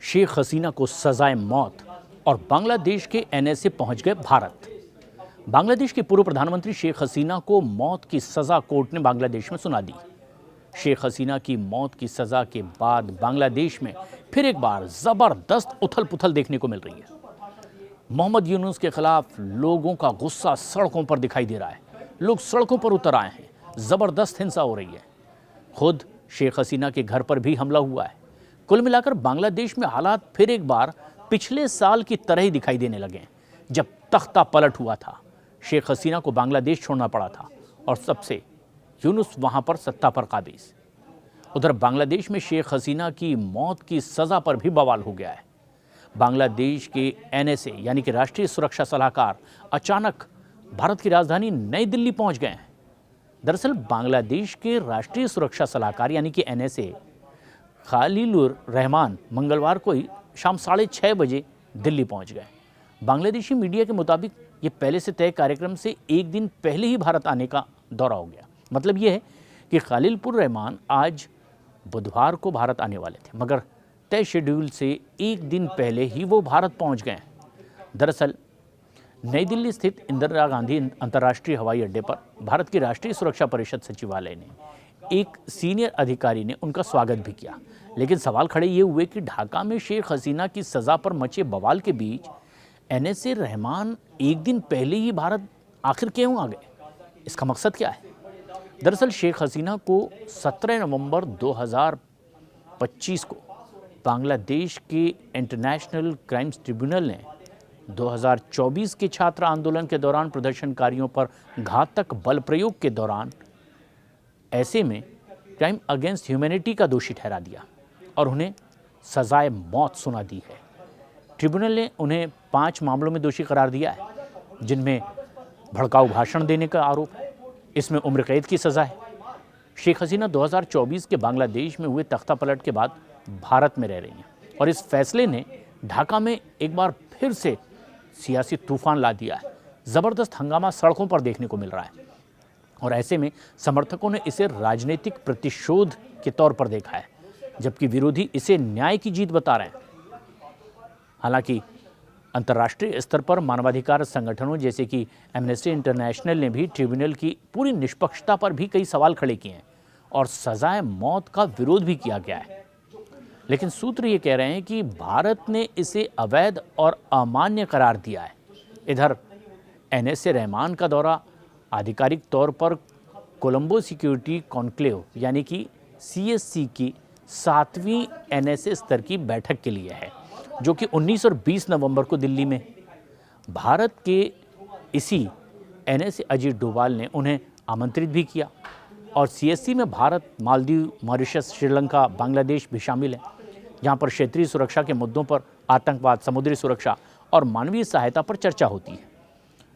शेख हसीना को सजाए मौत और बांग्लादेश के एनएसए पहुंच गए भारत। बांग्लादेश के पूर्व प्रधानमंत्री शेख हसीना को मौत की सजा कोर्ट ने बांग्लादेश में सुना दी। शेख हसीना की मौत की सजा के बाद बांग्लादेश में फिर एक बार जबरदस्त उथल पुथल देखने को मिल रही है। मोहम्मद यूनुस के खिलाफ लोगों का गुस्सा सड़कों पर दिखाई दे रहा है। लोग सड़कों पर उतर आए हैं। जबरदस्त हिंसा हो रही है। खुद शेख हसीना के घर पर भी हमला हुआ है। कुल मिलाकर बांग्लादेश में हालात फिर एक बार पिछले साल की तरह ही दिखाई देने लगे हैं, जब तख्ता पलट हुआ था। शेख हसीना को बांग्लादेश छोड़ना पड़ा था और सबसे यूनुस वहां पर सत्ता पर काबिज। उधर बांग्लादेश में शेख हसीना की मौत की सजा पर भी बवाल हो गया है। बांग्लादेश के एनएसए यानी कि राष्ट्रीय सुरक्षा सलाहकार अचानक भारत की राजधानी नई दिल्ली पहुंच गए हैं। दरअसल बांग्लादेश के राष्ट्रीय सुरक्षा सलाहकार यानी कि एनएसए खलीलुर रहमान मंगलवार को ही शाम 6:30 बजे दिल्ली पहुंच गए। बांग्लादेशी मीडिया के मुताबिक ये पहले से तय कार्यक्रम से एक दिन पहले ही भारत आने का दौरा हो गया। मतलब ये है कि खलीलुर रहमान आज बुधवार को भारत आने वाले थे, मगर तय शेड्यूल से एक दिन पहले ही वो भारत पहुंच गए। दरअसल नई दिल्ली स्थित इंदिरा गांधी अंतर्राष्ट्रीय हवाई अड्डे पर भारत की राष्ट्रीय सुरक्षा परिषद सचिवालय ने एक सीनियर अधिकारी ने उनका स्वागत भी किया। लेकिन सवाल खड़े ये हुए कि ढाका में शेख हसीना की सजा पर मचे बवाल के बीच एनएसए रहमान एक दिन पहले ही भारत आखिर क्यों आ गए? इसका मकसद क्या है? दरअसल शेख हसीना को 17 नवंबर 2025 को बांग्लादेश के इंटरनेशनल क्राइम्स ट्रिब्यूनल ने 2024 के छात्र आंदोलन के दौरान प्रदर्शनकारियों पर घातक बल प्रयोग के दौरान ऐसे में क्राइम अगेंस्ट ह्यूमैनिटी का दोषी ठहरा दिया और उन्हें सजाए मौत सुना दी है। ट्रिब्यूनल ने उन्हें 5 मामलों में दोषी करार दिया है, जिनमें भड़काऊ भाषण देने का आरोप है। इसमें उम्र कैद की सजा है। शेख हसीना 2024 के बांग्लादेश में हुए तख्ता पलट के बाद भारत में रह रही हैं और इस फैसले ने ढाका में एक बार फिर से सियासी तूफान ला दिया है। जबरदस्त हंगामा सड़कों पर देखने को मिल रहा है और ऐसे में समर्थकों ने इसे राजनीतिक प्रतिशोध के तौर पर देखा है, जबकि विरोधी इसे न्याय की जीत बता रहे हैं। हालांकि अंतर्राष्ट्रीय स्तर पर मानवाधिकार संगठनों जैसे कि एमनेस्टी इंटरनेशनल ने भी ट्रिब्यूनल की पूरी निष्पक्षता पर भी कई सवाल खड़े किए हैं और सजाए मौत का विरोध भी किया गया है। लेकिन सूत्र ये कह रहे हैं कि भारत ने इसे अवैध और अमान्य करार दिया है। इधर एनएसए रहमान का दौरा आधिकारिक तौर पर कोलंबो सिक्योरिटी कॉन्क्लेव यानी कि सीएससी की 7वीं एनएसए स्तर की बैठक के लिए है, जो कि 19 और 20 नवंबर को दिल्ली में। भारत के इसी एनएसए अजीत डोभाल ने उन्हें आमंत्रित भी किया और सीएससी में भारत, मालदीव, मॉरिशस, श्रीलंका, बांग्लादेश भी शामिल है, जहां पर क्षेत्रीय सुरक्षा के मुद्दों पर, आतंकवाद, समुद्री सुरक्षा और मानवीय सहायता पर चर्चा होती है।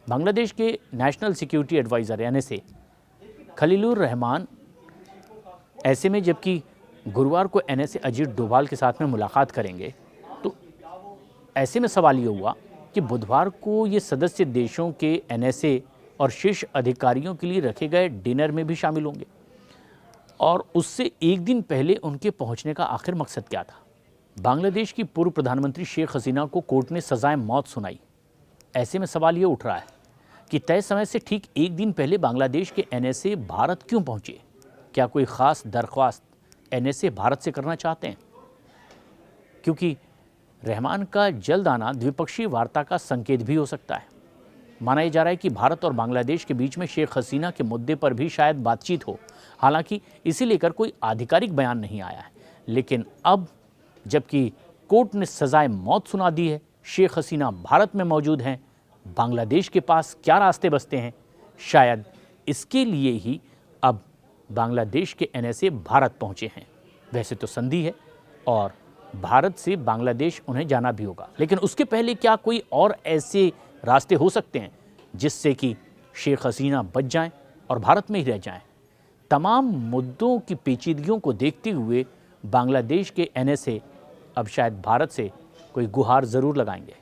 बांग्लादेश के national security adviser NSA Khalilur Rahman ऐसे में जबकि गुरुवार को एनएसए अजीत डोभाल के साथ में मुलाकात करेंगे, तो ऐसे में सवाल ये हुआ कि बुधवार को ये सदस्य देशों के एनएसए और शीर्ष अधिकारियों के लिए रखे गए डिनर में भी शामिल होंगे और उससे एक दिन पहले उनके पहुंचने का आखिर मकसद क्या था? बांग्लादेश की पूर्व प्रधानमंत्री शेख हसीना को कोर्ट ने सजाए मौत सुनाई। ऐसे में सवाल ये उठ रहा है कि तय समय से ठीक एक दिन पहले बांग्लादेश के एनएसए भारत क्यों पहुंचे? क्या कोई खास दरख्वास्त एनएसए भारत से करना चाहते हैं? क्योंकि रहमान का जल्द आना द्विपक्षीय वार्ता का संकेत भी हो सकता है। माना जा रहा है कि भारत और बांग्लादेश के बीच में शेख हसीना के मुद्दे पर भी शायद बातचीत हो। हालांकि इसे लेकर कोई आधिकारिक बयान नहीं आया है। लेकिन अब जबकि कोर्ट ने सजाए मौत सुना दी है, शेख हसीना भारत में मौजूद हैं, बांग्लादेश के पास क्या रास्ते बचते हैं? शायद इसके लिए ही अब बांग्लादेश के एनएसए भारत पहुंचे हैं। वैसे तो संधि है और भारत से बांग्लादेश उन्हें जाना भी होगा, लेकिन उसके पहले क्या कोई और ऐसे रास्ते हो सकते हैं जिससे कि शेख हसीना बच जाएं और भारत में ही रह जाएं? तमाम मुद्दों की पेचीदगियों को देखते हुए बांग्लादेश के एनएसए अब शायद भारत से कोई गुहार ज़रूर लगाएंगे।